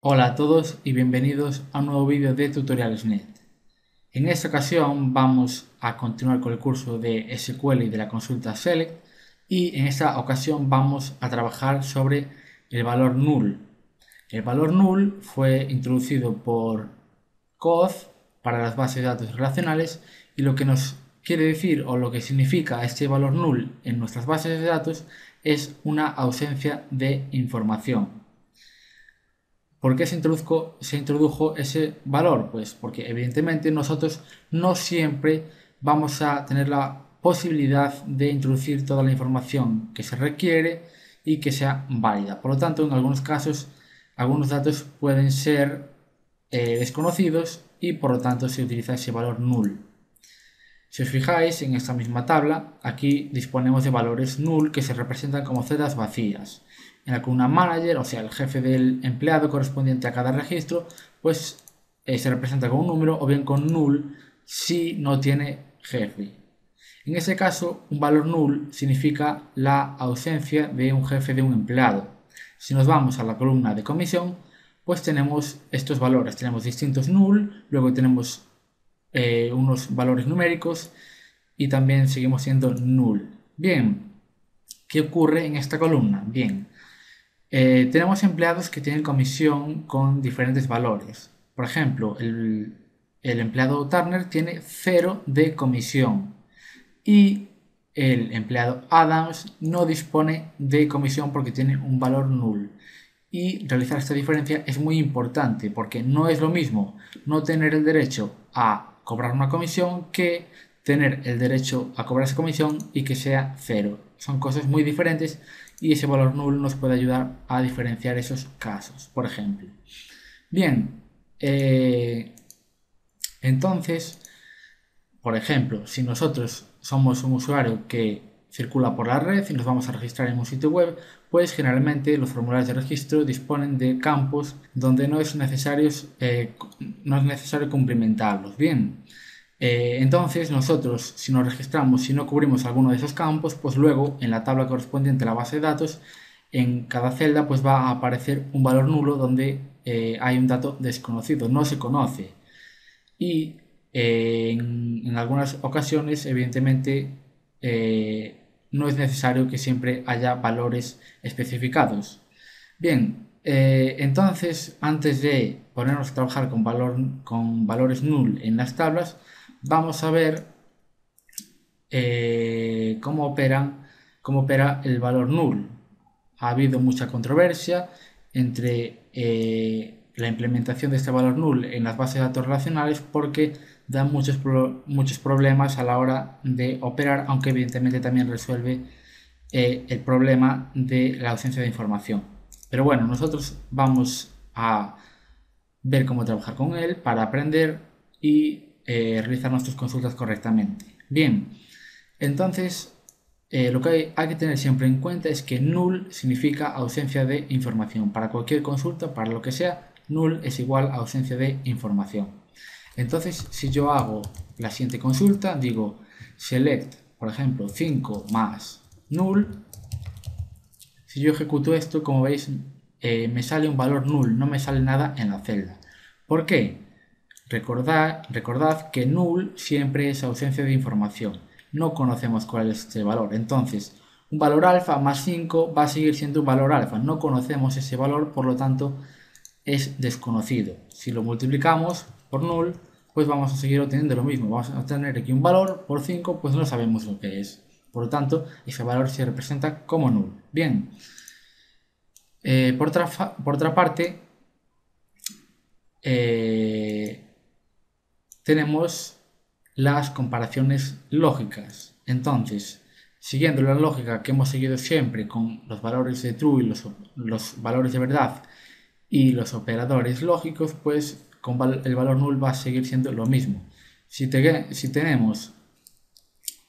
Hola a todos y bienvenidos a un nuevo vídeo de Tutoriales.net. En esta ocasión vamos a continuar con el curso de SQL y de la consulta select, y en esta ocasión vamos a trabajar sobre el valor null. El valor null fue introducido por COD para las bases de datos relacionales, y lo que nos quiere decir o lo que significa este valor null en nuestras bases de datos es una ausencia de información. ¿Por qué se introdujo ese valor? Pues porque evidentemente nosotros no siempre vamos a tener la posibilidad de introducir toda la información que se requiere y que sea válida. Por lo tanto, en algunos casos, algunos datos pueden ser desconocidos y por lo tanto se utiliza ese valor null. Si os fijáis en esta misma tabla, aquí disponemos de valores null que se representan como celdas vacías. En la columna manager, o sea, el jefe del empleado correspondiente a cada registro, pues se representa con un número o bien con null si no tiene jefe. En este caso, un valor null significa la ausencia de un jefe de un empleado. Si nos vamos a la columna de comisión, pues tenemos estos valores. Tenemos distintos null, luego tenemos unos valores numéricos y también seguimos siendo null. Bien, ¿qué ocurre en esta columna? Bien, tenemos empleados que tienen comisión con diferentes valores. Por ejemplo, el empleado Turner tiene 0 de comisión y el empleado Adams no dispone de comisión porque tiene un valor null. Y realizar esta diferencia es muy importante porque no es lo mismo no tener el derecho a cobrar una comisión que tener el derecho a cobrar esa comisión y que sea 0. Son cosas muy diferentes y ese valor null nos puede ayudar a diferenciar esos casos, por ejemplo. Bien, entonces, por ejemplo, si nosotros somos un usuario que circula por la red y nos vamos a registrar en un sitio web, pues generalmente los formularios de registro disponen de campos donde no es necesario cumplimentarlos. Bien, entonces nosotros, si nos registramos, si no cubrimos alguno de esos campos, pues luego en la tabla correspondiente a la base de datos, en cada celda pues va a aparecer un valor nulo donde hay un dato desconocido, no se conoce. Y en algunas ocasiones, evidentemente, no es necesario que siempre haya valores especificados. Bien, entonces, antes de ponernos a trabajar con valores null en las tablas, vamos a ver cómo opera el valor null. Ha habido mucha controversia entre la implementación de este valor null en las bases de datos relacionales porque da muchos problemas a la hora de operar, aunque evidentemente también resuelve el problema de la ausencia de información. Pero bueno, nosotros vamos a ver cómo trabajar con él para aprender y realizar nuestras consultas correctamente. Bien, entonces lo que hay que tener siempre en cuenta es que null significa ausencia de información. Para cualquier consulta, para lo que sea, null es igual a ausencia de información. Entonces, si yo hago la siguiente consulta, digo select, por ejemplo, 5 más null. Si yo ejecuto esto, como veis, me sale un valor null, no me sale nada en la celda. ¿Por qué? Recordad que null siempre es ausencia de información. No conocemos cuál es este valor. Entonces, un valor alfa más 5 va a seguir siendo un valor alfa. No conocemos ese valor, por lo tanto, es desconocido. Si lo multiplicamos por null, pues vamos a seguir obteniendo lo mismo. Vamos a obtener aquí un valor por 5, pues no sabemos lo que es. Por lo tanto, ese valor se representa como null. Bien. Por otra parte, tenemos las comparaciones lógicas. Entonces, siguiendo la lógica que hemos seguido siempre con los valores de true y los valores de verdad y los operadores lógicos, pues con el valor null va a seguir siendo lo mismo. Si tenemos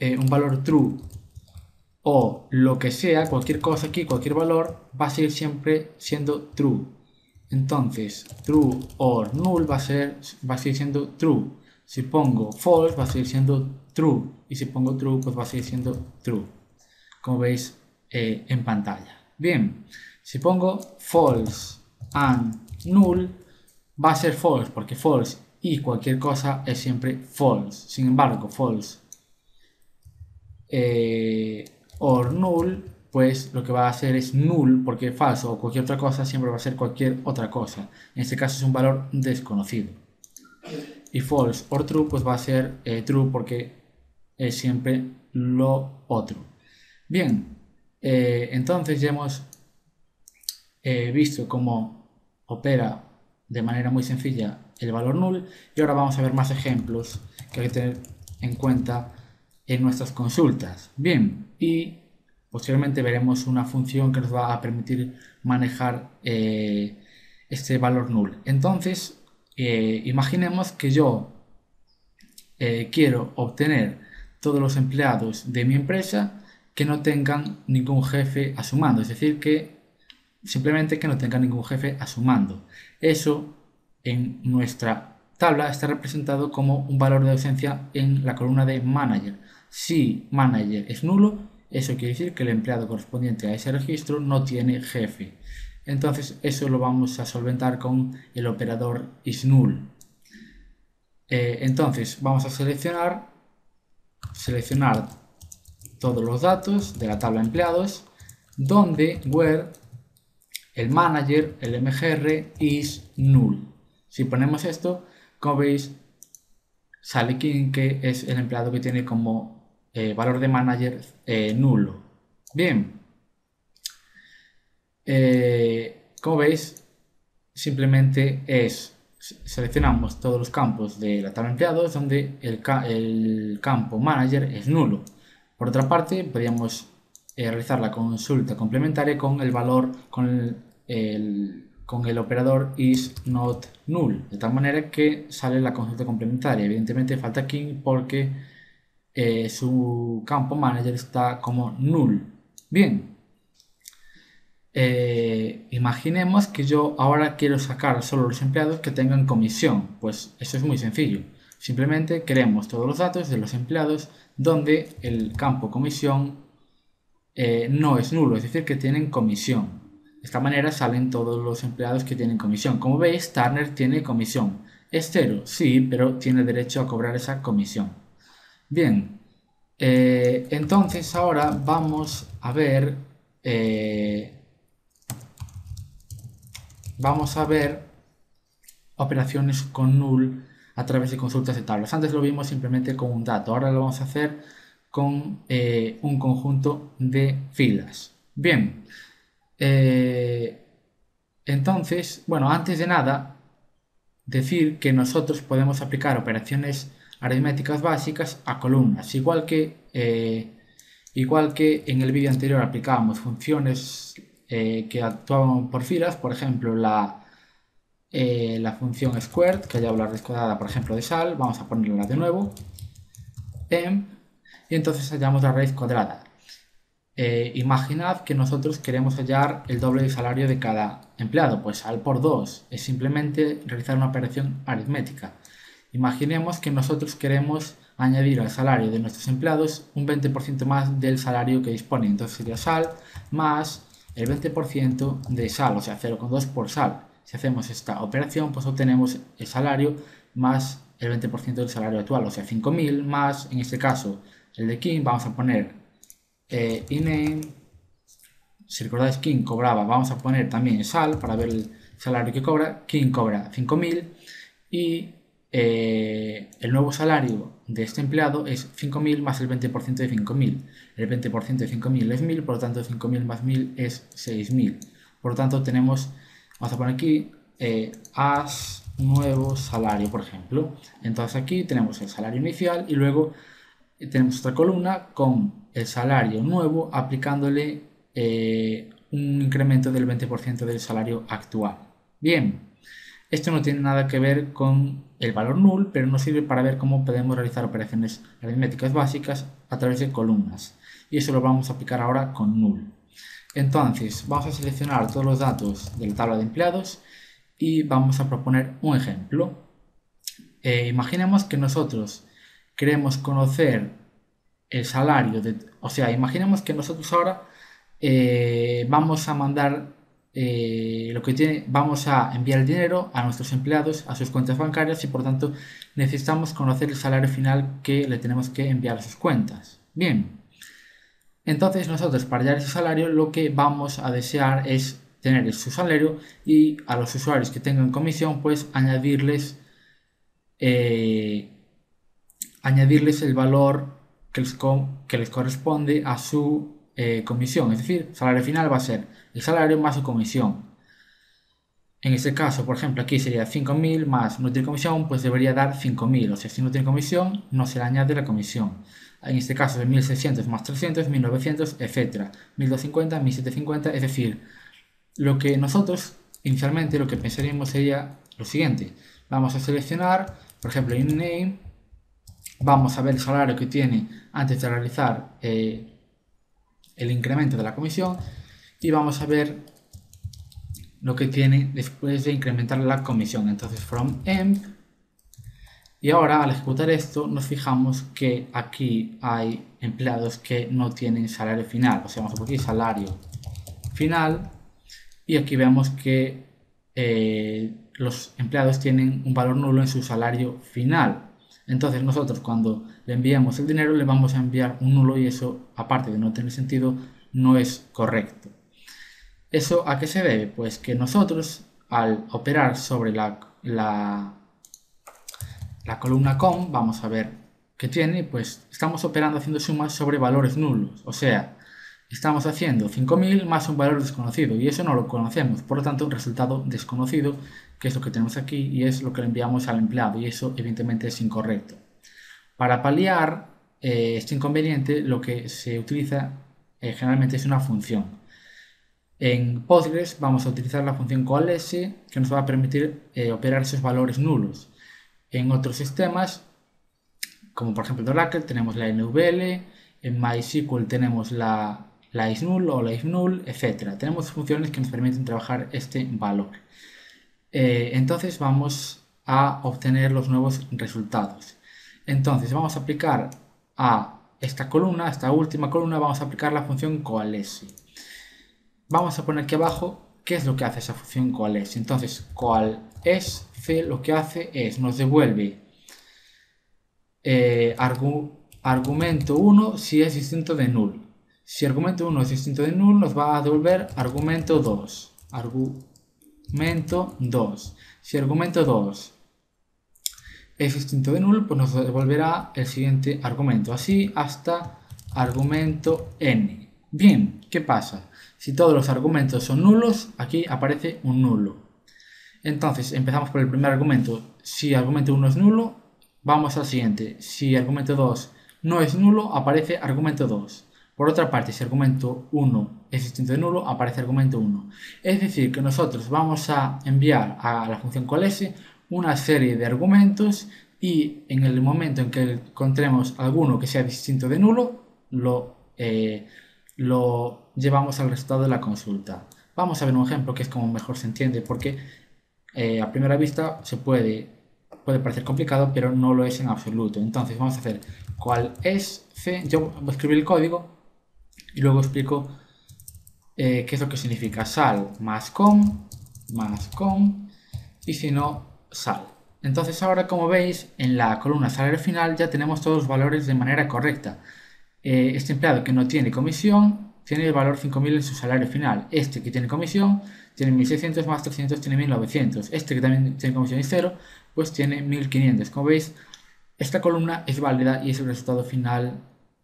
un valor true o lo que sea, cualquier cosa aquí, cualquier valor, va a seguir siempre siendo true. Entonces, true or null va a seguir siendo true. Si pongo false, va a seguir siendo true. Y si pongo true, pues va a seguir siendo true. Como veis en pantalla. Bien, si pongo false and null va a ser false, porque false y cualquier cosa es siempre false. Sin embargo, false or null, pues lo que va a hacer es null, porque falso o cualquier otra cosa siempre va a ser cualquier otra cosa. En este caso es un valor desconocido. Y false or true, pues va a ser true, porque es siempre lo otro. Bien, entonces ya hemos visto cómo opera de manera muy sencilla el valor null, y ahora vamos a ver más ejemplos que hay que tener en cuenta en nuestras consultas. Bien, y posteriormente veremos una función que nos va a permitir manejar este valor null. Entonces, imaginemos que yo quiero obtener todos los empleados de mi empresa que no tengan ningún jefe a su mando, es decir, que simplemente que no tengan ningún jefe a su mando. Eso en nuestra tabla está representado como un valor de ausencia en la columna de manager. Si manager es nulo, eso quiere decir que el empleado correspondiente a ese registro no tiene jefe. Entonces eso lo vamos a solventar con el operador isNull. Entonces vamos a seleccionar todos los datos de la tabla de empleados, donde where el manager, el mgr, is null. Si ponemos esto, como veis, sale King, que es el empleado que tiene como valor de manager nulo. Bien, como veis, simplemente seleccionamos todos los campos de la tabla de empleados donde el campo manager es nulo. Por otra parte, podríamos realizar la consulta complementaria con el valor, con el operador isNotNull, de tal manera que sale la consulta complementaria. Evidentemente falta King porque su campo manager está como null. Bien, imaginemos que yo ahora quiero sacar solo los empleados que tengan comisión. Pues eso es muy sencillo. Simplemente queremos todos los datos de los empleados donde el campo comisión no es nulo, es decir, que tienen comisión. De esta manera salen todos los empleados que tienen comisión. Como veis, Turner tiene comisión. Es cero, sí, pero tiene derecho a cobrar esa comisión. Bien, entonces ahora vamos a ver operaciones con null a través de consultas de tablas. Antes lo vimos simplemente con un dato, ahora lo vamos a hacer con un conjunto de filas. Bien, entonces, bueno, antes de nada, decir que nosotros podemos aplicar operaciones aritméticas básicas a columnas, igual que en el vídeo anterior aplicábamos funciones que actuaban por filas, por ejemplo la función squared, que haya la raíz cuadrada, por ejemplo, de sal. Vamos a ponerla de nuevo, y entonces hallamos la raíz cuadrada. Imaginad que nosotros queremos hallar el doble de salario de cada empleado, pues sal por 2 es simplemente realizar una operación aritmética. Imaginemos que nosotros queremos añadir al salario de nuestros empleados un 20% más del salario que disponen, entonces sería sal más el 20% de sal, o sea 0,2 por sal. Si hacemos esta operación, pues obtenemos el salario más el 20% del salario actual, o sea 5.000 más, en este caso, el de King. Vamos a poner iname. Si recordáis, King cobraba, vamos a poner también sal para ver el salario que cobra. King cobra 5.000 y el nuevo salario de este empleado es 5.000 más el 20% de 5.000. El 20% de 5.000 es 1.000, por lo tanto 5.000 más 1.000 es 6.000. Por lo tanto tenemos, vamos a poner aquí as nuevo salario, por ejemplo. Entonces aquí tenemos el salario inicial y luego tenemos otra columna con el salario nuevo aplicándole un incremento del 20% del salario actual. Bien, esto no tiene nada que ver con el valor null, pero nos sirve para ver cómo podemos realizar operaciones aritméticas básicas a través de columnas. Y eso lo vamos a aplicar ahora con null. Entonces, vamos a seleccionar todos los datos de la tabla de empleados y vamos a proponer un ejemplo. Imaginemos que nosotros queremos conocer el salario, o sea, imaginemos que nosotros ahora vamos a mandar vamos a enviar el dinero a nuestros empleados a sus cuentas bancarias y por tanto necesitamos conocer el salario final que le tenemos que enviar a sus cuentas. Bien, entonces nosotros para hallar ese salario lo que vamos a desear es tener su salario y a los usuarios que tengan comisión pues añadirles el valor que les corresponde a su comisión, es decir, salario final va a ser el salario más su comisión. En este caso, por ejemplo, aquí sería 5.000 más no tiene comisión, pues debería dar 5.000, o sea, si no tiene comisión, no se le añade la comisión. En este caso de 1.600 más 300, 1.900, etc. 1.250, 1.750, es decir, lo que nosotros inicialmente lo que pensaríamos sería lo siguiente. Vamos a seleccionar, por ejemplo, in name, vamos a ver el salario que tiene antes de realizar el incremento de la comisión y vamos a ver lo que tiene después de incrementar la comisión. Entonces from emp, y ahora al ejecutar esto nos fijamos que aquí hay empleados que no tienen salario final, o sea, vamos a poner aquí salario final y aquí vemos que los empleados tienen un valor nulo en su salario final. Entonces nosotros cuando le enviamos el dinero le vamos a enviar un nulo y eso, aparte de no tener sentido, no es correcto. ¿Eso a qué se debe? Pues que nosotros al operar sobre la columna com, vamos a ver qué tiene, pues estamos operando haciendo sumas sobre valores nulos, o sea, estamos haciendo 5.000 más un valor desconocido y eso no lo conocemos, por lo tanto un resultado desconocido, que es lo que tenemos aquí y es lo que le enviamos al empleado y eso evidentemente es incorrecto. Para paliar este inconveniente lo que se utiliza generalmente es una función. En Postgres vamos a utilizar la función coalesce que nos va a permitir operar esos valores nulos. En otros sistemas, como por ejemplo en Oracle, tenemos la NVL, en MySQL tenemos la isNull o la ifNull, etc. Tenemos funciones que nos permiten trabajar este valor. Entonces vamos a obtener los nuevos resultados. Entonces vamos a aplicar a esta columna, esta última columna, vamos a aplicar la función coalesce. Vamos a poner aquí abajo qué es lo que hace esa función coalesce. Entonces coalesce lo que hace es nos devuelve argumento 1 si es distinto de null. Si argumento 1 es distinto de null, nos va a devolver argumento 2. Argumento 2. Si argumento 2 es distinto de null, pues nos devolverá el siguiente argumento. Así hasta argumento n. Bien, ¿qué pasa? Si todos los argumentos son nulos, aquí aparece un nulo. Entonces empezamos por el primer argumento. Si argumento 1 es nulo, vamos al siguiente. Si argumento 2 no es nulo, aparece argumento 2. Por otra parte, si argumento 1 es distinto de nulo, aparece argumento 1. Es decir, que nosotros vamos a enviar a la función coalesce una serie de argumentos y en el momento en que encontremos alguno que sea distinto de nulo, lo llevamos al resultado de la consulta. Vamos a ver un ejemplo que es como mejor se entiende, porque a primera vista puede parecer complicado, pero no lo es en absoluto. Entonces vamos a hacer cuál es C. Yo voy a escribir el código y luego explico qué es lo que significa sal más com y si no sal. Entonces ahora, como veis, en la columna salario final ya tenemos todos los valores de manera correcta. Este empleado que no tiene comisión tiene el valor 5.000 en su salario final. Este que tiene comisión tiene 1.600 más 300 tiene 1.900. Este que también tiene comisión y 0 pues tiene 1.500. Como veis, esta columna es válida y es el resultado final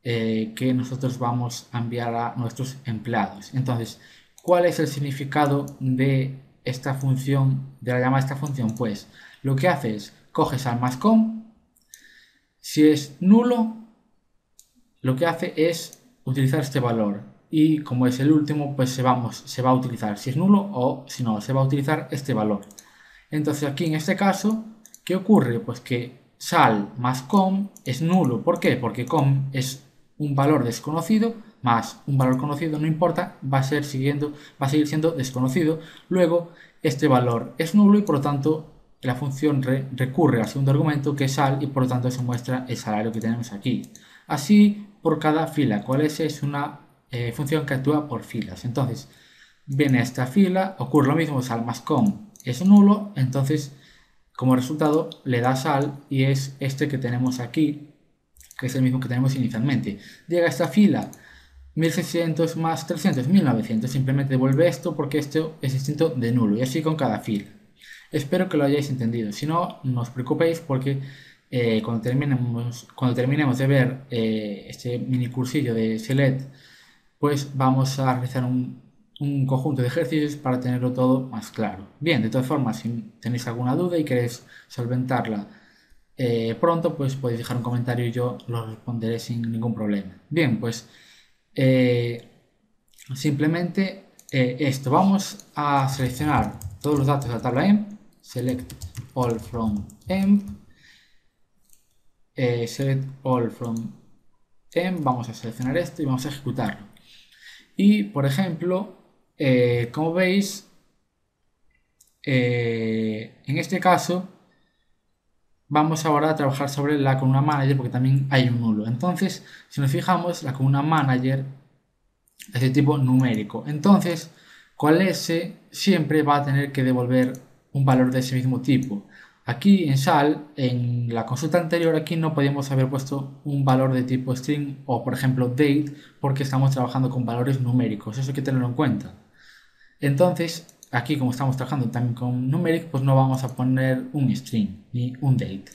que nosotros vamos a enviar a nuestros empleados. Entonces, ¿cuál es el significado de esta función, de la llamada de esta función? Pues lo que hace es coge sal más com, si es nulo, lo que hace es utilizar este valor y como es el último, pues se va a utilizar si es nulo o si no, se va a utilizar este valor. Entonces aquí en este caso, ¿qué ocurre? Pues que sal más com es nulo. ¿Por qué? Porque com es un valor desconocido más un valor conocido, no importa, va a seguir siendo desconocido. Luego este valor es nulo y por lo tanto la función recurre al segundo argumento que es sal y por lo tanto se muestra el salario que tenemos aquí. Así por cada fila, coalesce es una función que actúa por filas. Entonces viene a esta fila, ocurre lo mismo, sal más com es nulo, entonces como resultado le da sal y es este que tenemos aquí, que es el mismo que tenemos inicialmente. Llega a esta fila 1600 más 300, 1900, simplemente devuelve esto porque esto es distinto de nulo y así con cada fila. Espero que lo hayáis entendido, si no, no os preocupéis porque cuando terminemos de ver este mini cursillo de Select, pues vamos a realizar un conjunto de ejercicios para tenerlo todo más claro. Bien, de todas formas, si tenéis alguna duda y queréis solventarla pronto, pues podéis dejar un comentario y yo lo responderé sin ningún problema. Bien, pues eh, simplemente esto, vamos a seleccionar todos los datos de la tabla emp, select all from emp, select all from emp, vamos a seleccionar esto y vamos a ejecutarlo. Y por ejemplo, como veis, en este caso vamos ahora a trabajar sobre la columna manager porque también hay un nulo. Entonces, si nos fijamos, la columna manager es de tipo numérico. Entonces, con S siempre va a tener que devolver un valor de ese mismo tipo. Aquí en SAL, en la consulta anterior, aquí no podíamos haber puesto un valor de tipo string o, por ejemplo, date, porque estamos trabajando con valores numéricos. Eso hay que tenerlo en cuenta. Entonces, aquí como estamos trabajando también con numeric, pues no vamos a poner un string ni un date.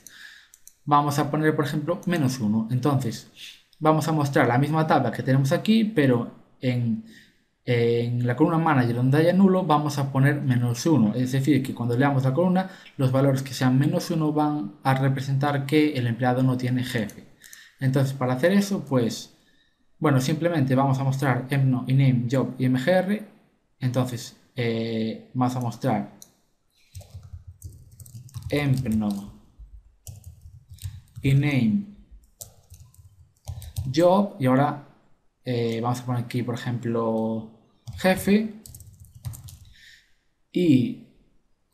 Vamos a poner, por ejemplo, -1. Entonces, vamos a mostrar la misma tabla que tenemos aquí, pero en la columna manager donde haya nulo vamos a poner -1. Es decir, que cuando leamos la columna, los valores que sean -1 van a representar que el empleado no tiene jefe. Entonces, para hacer eso, pues, bueno, simplemente vamos a mostrar emno, iname, job y mgr. Entonces, vamos a mostrar empno, iname, job y ahora vamos a poner aquí, por ejemplo, jefe. Y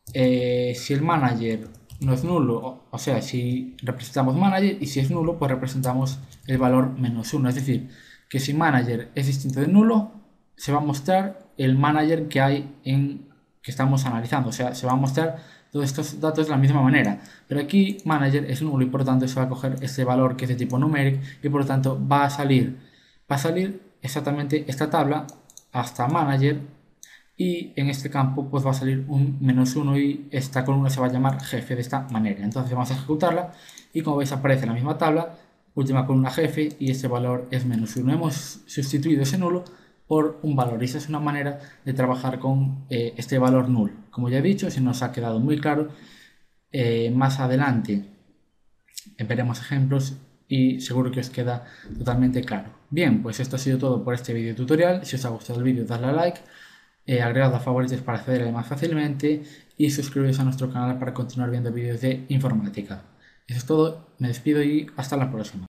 si el manager no es nulo, o sea, si representamos manager y si es nulo, pues representamos el valor -1. Es decir, que si manager es distinto de nulo, se va a mostrar el manager que hay que estamos analizando. O sea, se va a mostrar todos estos datos de la misma manera. Pero aquí manager es nulo y por lo tanto se va a coger ese valor que es de tipo numeric y por lo tanto va a salir exactamente esta tabla hasta manager y en este campo pues va a salir un -1 y esta columna se va a llamar jefe de esta manera. Entonces vamos a ejecutarla y como veis aparece en la misma tabla, última columna jefe y este valor es -1. Hemos sustituido ese nulo por un valor y esa es una manera de trabajar con este valor null. Como ya he dicho, si nos ha quedado muy claro, más adelante veremos ejemplos y seguro que os queda totalmente claro. Bien, pues esto ha sido todo por este video tutorial. Si os ha gustado el vídeo, dadle a like, agregad a favoritos para acceder más fácilmente y suscribiros a nuestro canal para continuar viendo vídeos de informática. Eso es todo, me despido y hasta la próxima.